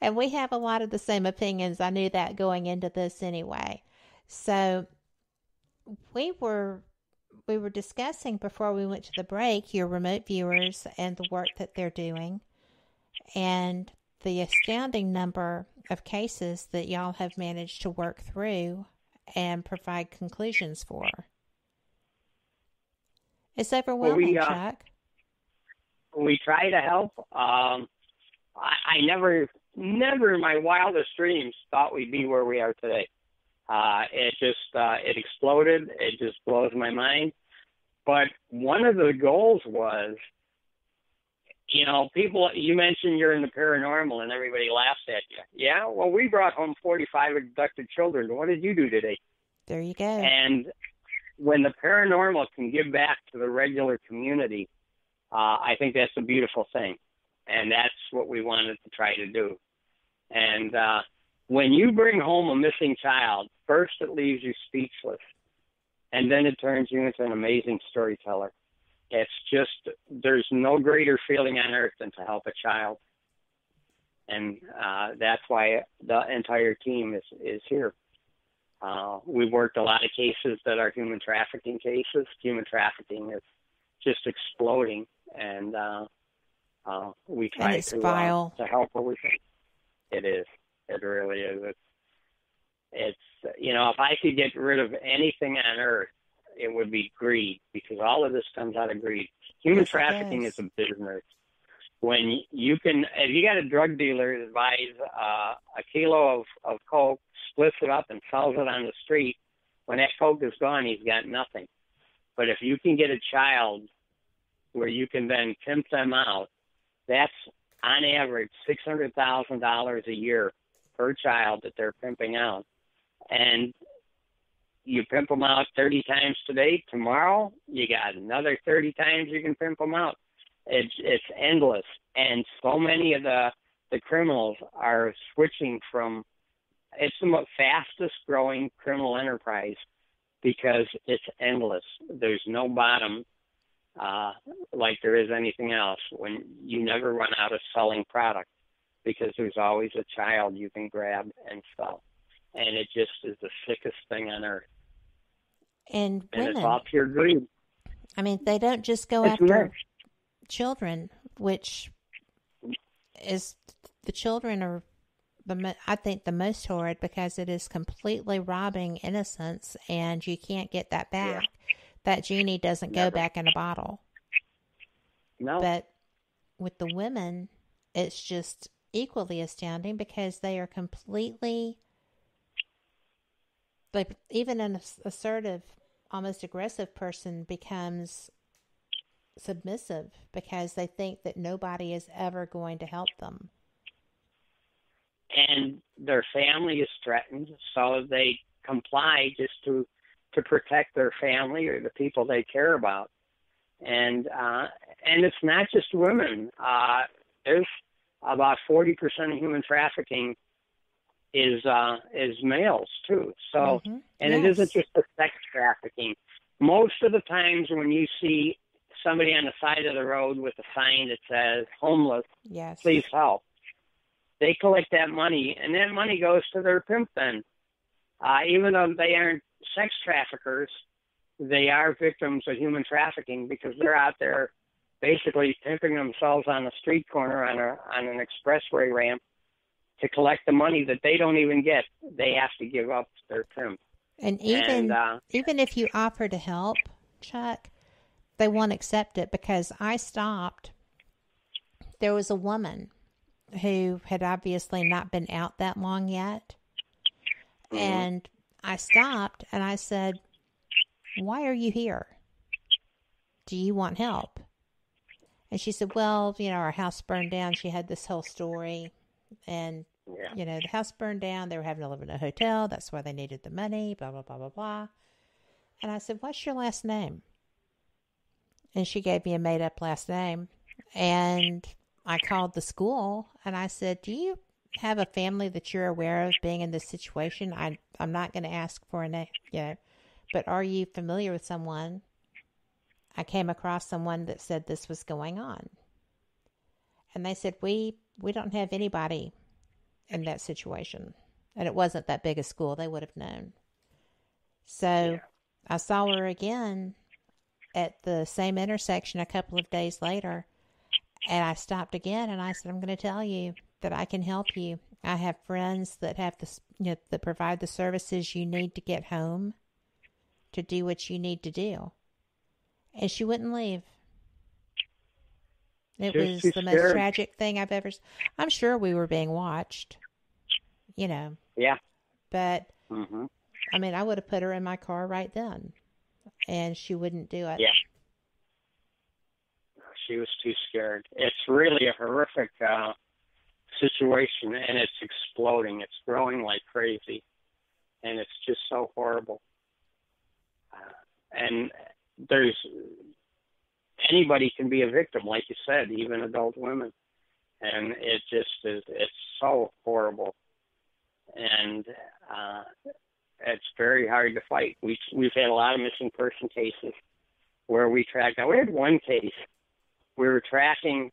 And we have a lot of the same opinions. I knew that going into this anyway. So we were we were discussing before we went to the break your remote viewers and the work that they're doing and the astounding number of cases that y'all have managed to work through and provide conclusions for. It's overwhelming, Chuck. We try to help. I never in my wildest dreams thought we'd be where we are today. It exploded. It just blows my mind. But one of the goals was, people, you mentioned you're in the paranormal and everybody laughs at you. Yeah, well, we brought home 45 abducted children. What did you do today? There you go. And when the paranormal can give back to the regular community, I think that's a beautiful thing. And that's what we wanted to try to do. And when you bring home a missing child, first it leaves you speechless, and then it turns you into an amazing storyteller. It's just, there's no greater feeling on earth than to help a child. And that's why the entire team is here. We've worked a lot of cases that are human trafficking cases. Human trafficking is just exploding, and we try to help where we can. It is. It really is. It's if I could get rid of anything on earth, it would be greed, because all of this comes out of greed. Human trafficking is a business. When you can, if you got a drug dealer that buys a kilo of coke, splits it up and sells it on the street, when that coke is gone, he's got nothing. But if you can get a child where you can then pimp them out, that's on average $600,000 a year per child that they're pimping out. And you pimp them out 30 times today. Tomorrow, you got another 30 times you can pimp them out. It's endless. And so many of the criminals are switching from, it's the fastest growing criminal enterprise because it's endless. There's no bottom like there is anything else. When you never run out of selling product, because there's always a child you can grab and sell. And it just is the sickest thing on earth. And women, it's all pure greed. I mean, they don't just go after children, which is, the children are, I think, the most horrid, because it is completely robbing innocence, and you can't get that back. Yeah. That genie doesn't go back in a bottle. No. But with the women, it's just equally astounding, because they are completely, like, even an assertive, almost aggressive person becomes submissive because they think that nobody is ever going to help them. And their family is threatened, so they comply just to protect their family or the people they care about. And it's not just women. There's about 40% of human trafficking is males too. So, and It isn't just the sex trafficking. Most of the times when you see somebody on the side of the road with a sign that says homeless, please help, they collect that money, and that money goes to their pimp then. Even though they aren't sex traffickers, they are victims of human trafficking, because they're out there basically pimping themselves on a street corner on an expressway ramp to collect the money that they don't even get. They have to give up to their pimp. And even if you offer to help, Chuck, they won't accept it, because I stopped. There was a woman who had obviously not been out that long yet. Mm-hmm. And I stopped and I said, "Why are you here? Do you want help?" And she said, "Well, our house burned down." She had this whole story. And, the house burned down. They were having to live in a hotel. That's why they needed the money, blah, blah, blah, blah, blah. And I said, "What's your last name?" And she gave me a made-up last name. And I called the school and I said, "Do you have a family that you're aware of being in this situation? I'm not going to ask for a name, but are you familiar with someone?" I came across someone that said this was going on. And they said, we don't have anybody in that situation. And it wasn't that big a school. They would have known. So I saw her again at the same intersection a couple of days later. And I stopped again and I said, I'm going to tell you that I can help you. I have friends that have this, that provide the services you need to get home to do what you need to do. And she wouldn't leave. It was the most tragic thing I've ever. I'm sure we were being watched, Yeah. But, I mean, I would have put her in my car right then. And she wouldn't do it. Yeah. She was too scared. It's really a horrific situation, and it's exploding. It's growing like crazy, and it's just so horrible. And anybody can be a victim, like you said, even adult women. And it just is, it's so horrible. And it's very hard to fight. We've had a lot of missing person cases where we tracked. Now, we had one case. We were tracking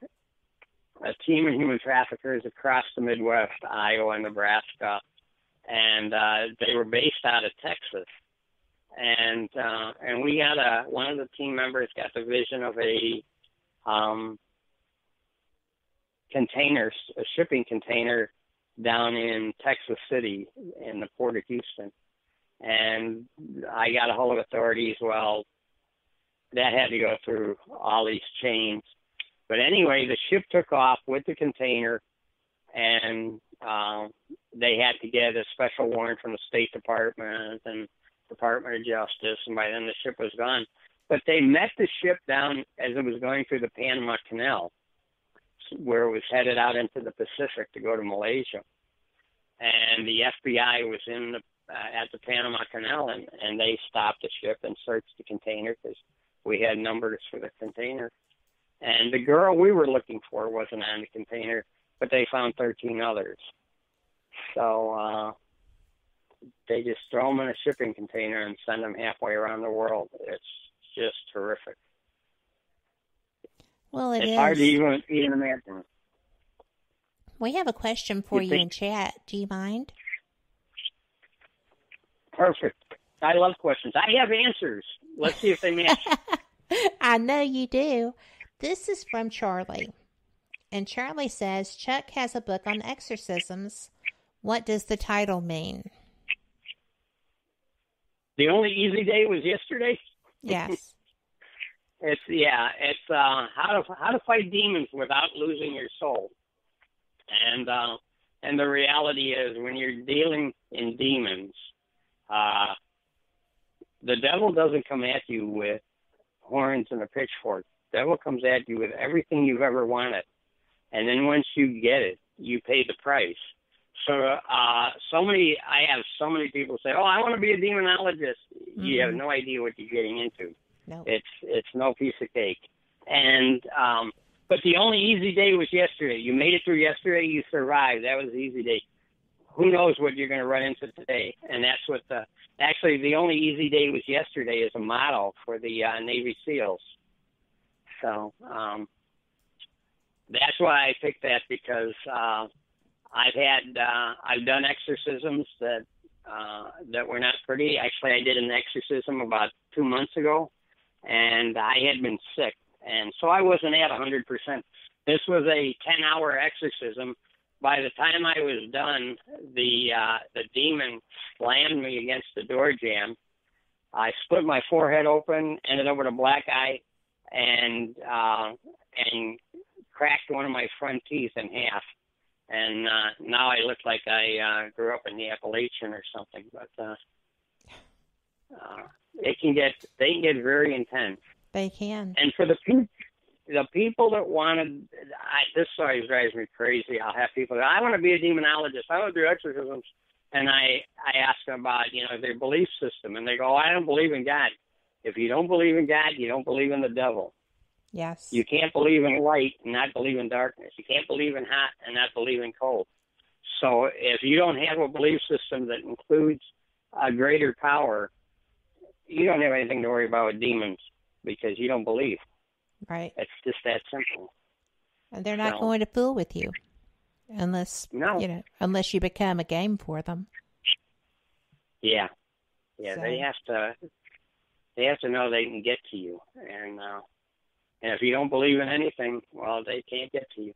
a team of human traffickers across the Midwest, Iowa and Nebraska, and they were based out of Texas. And we got one of the team members got the vision of a shipping container down in Texas City in the port of Houston. And I got a hold of authorities. Well, that had to go through all these chains. But anyway, the ship took off with the container, and they had to get a special warrant from the State Department and Department of Justice, and by then the ship was gone. But they met the ship down as it was going through the Panama Canal, where it was headed out into the Pacific to go to Malaysia. And the FBI was at the Panama Canal, and they stopped the ship and searched the container because we had numbers for the container. And the girl we were looking for wasn't on the container, but they found 13 others. So they just throw them in a shipping container and send them halfway around the world. It's just horrific. Well, it's hard to even imagine. We have a question for you in chat. Do you mind? Perfect. I love questions. I have answers. Let's see if they match. I know you do. This is from Charlie. And Charlie says, Chuck has a book on exorcisms. What does the title mean? The only easy day was yesterday? Yes. It's how to fight demons without losing your soul. And the reality is, when you're dealing in demons, the devil doesn't come at you with horns and a pitchfork. The devil comes at you with everything you've ever wanted. And then once you get it, you pay the price. So I have so many people say, oh, I want to be a demonologist. Mm-hmm. You have no idea what you're getting into. No. It's no piece of cake. And but the only easy day was yesterday. You made it through yesterday. You survived. That was the easy day. Who knows what you're going to run into today? And that's what the only easy day was yesterday is a motto for the Navy SEALs. So that's why I picked that, because I've done exorcisms that were not pretty. Actually, I did an exorcism about 2 months ago, and I had been sick, and so I wasn't at 100%. This was a 10-hour exorcism. By the time I was done, the demon slammed me against the door jamb. I split my forehead open, ended up with a black eye, and cracked one of my front teeth in half. And now I look like I grew up in the Appalachian or something. But they can get very intense. They can. And for the people that wanted, this always drives me crazy. I'll have people, I want to be a demonologist. I want to do exorcisms. And I ask them about, their belief system. And they go, I don't believe in God. If you don't believe in God, you don't believe in the devil. Yes. You can't believe in light and not believe in darkness. You can't believe in hot and not believe in cold. So if you don't have a belief system that includes a greater power, you don't have anything to worry about with demons, because you don't believe. Right. It's just that simple. And they're not going to fool with you. unless No. unless you become a game for them. Yeah. So. They have to know they can get to you, and if you don't believe in anything, well, they can't get to you.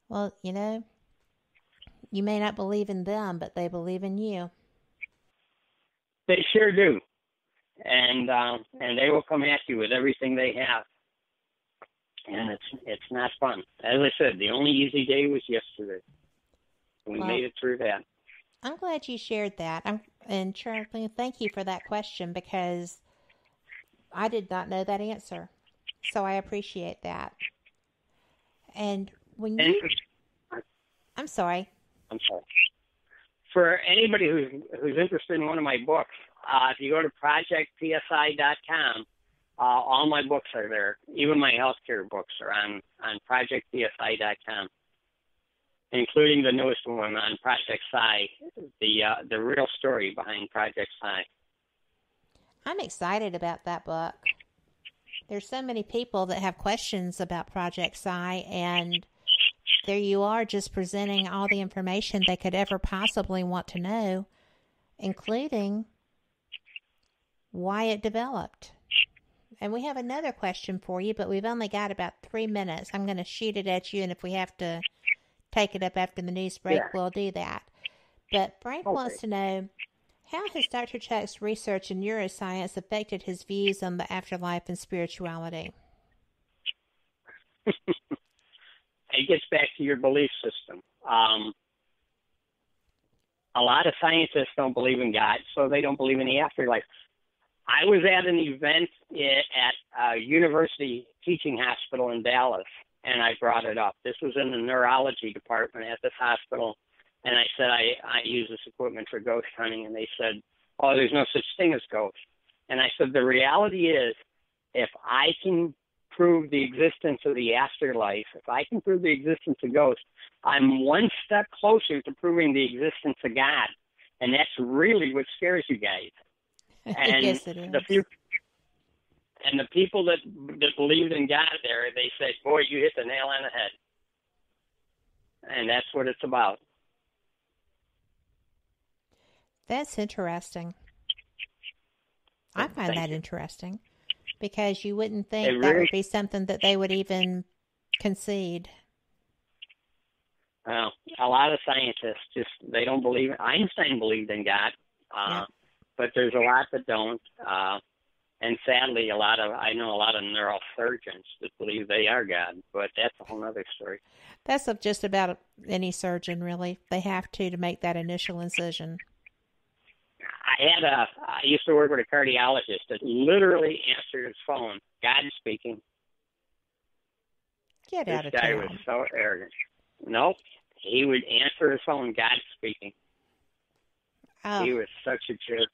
Well, you may not believe in them, but they believe in you. They sure do, and they will come at you with everything they have, and it's not fun. As I said, the only easy day was yesterday. We made it through that. I'm glad you shared that. And Charlie, thank you for that question, because I did not know that answer. So I appreciate that. And when you... I'm sorry. For anybody who's interested in one of my books, if you go to projectpsi.com, all my books are there. Even my healthcare books are on projectpsi.com, including the newest one on Project Psi, the real story behind Project Psi. I'm excited about that book. There's so many people that have questions about Project Psi, and there you are, just presenting all the information they could ever possibly want to know, including why it developed. And we have another question for you, but we've only got about 3 minutes. I'm going to shoot it at you, and if we have to take it up after the news break, we'll do that. But Frank wants to know, how has Dr. Chuck's research in neuroscience affected his views on the afterlife and spirituality? It gets back to your belief system. A lot of scientists don't believe in God, so they don't believe in the afterlife. I was at an event at a university teaching hospital in Dallas, and I brought it up. This was in the neurology department at this hospital, and I said, I use this equipment for ghost hunting, and they said, oh, there's no such thing as ghosts. And I said, the reality is, if I can prove the existence of the afterlife, if I can prove the existence of ghosts, I'm one step closer to proving the existence of God. And that's really what scares you guys. And yes, it is. And the people that believed in God there, they said, boy, you hit the nail on the head. And that's what it's about. That's interesting. I find that interesting, because you wouldn't think that would be something that they would even concede. Well, a lot of scientists they don't believe it. Einstein believed in God, but there's a lot that don't. And sadly, I know a lot of neurosurgeons that believe they are God, but that's a whole other story. That's just about any surgeon, really. They have to make that initial incision. I used to work with a cardiologist that literally answered his phone, God speaking. Get out of town. This guy was so arrogant. Nope. He would answer his phone, God speaking. Oh. He was such a jerk.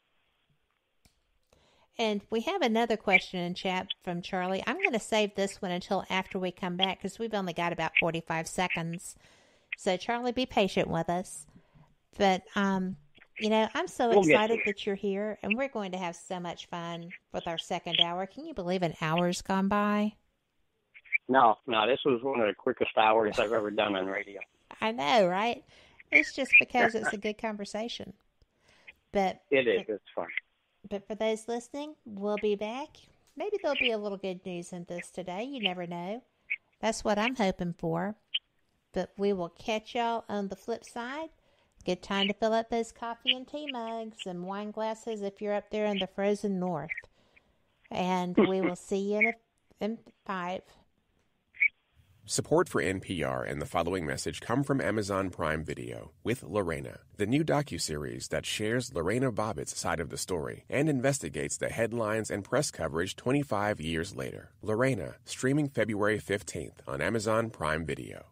And we have another question in chat from Charlie. I'm going to save this one until after we come back, because we've only got about 45 seconds. So, Charlie, be patient with us. But, I'm so excited that you're here, and we're going to have so much fun with our second hour. Can you believe an hour's gone by? No, this was one of the quickest hours I've ever done on radio. I know, right? It's just because it's a good conversation. But it is. It's fun. But for those listening, we'll be back. Maybe there'll be a little good news in this today. You never know. That's what I'm hoping for. But we will catch y'all on the flip side. Good time to fill up those coffee and tea mugs and wine glasses if you're up there in the frozen north. And we will see you in 5. Support for NPR and the following message come from Amazon Prime Video with Lorena, the new docuseries that shares Lorena Bobbitt's side of the story and investigates the headlines and press coverage 25 years later. Lorena, streaming February 15th on Amazon Prime Video.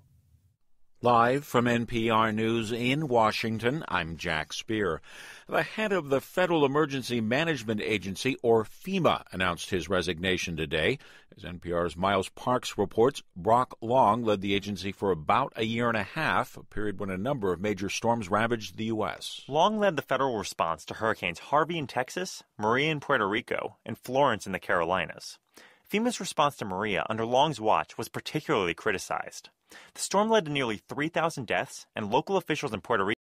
Live from NPR News in Washington, I'm Jack Speer. The head of the Federal Emergency Management Agency, or FEMA, announced his resignation today. As NPR's Miles Parks reports, Brock Long led the agency for about a year and a half, a period when a number of major storms ravaged the U.S. Long led the federal response to Hurricanes Harvey in Texas, Maria in Puerto Rico, and Florence in the Carolinas. FEMA's response to Maria under Long's watch was particularly criticized. The storm led to nearly 3,000 deaths, and local officials in Puerto Rico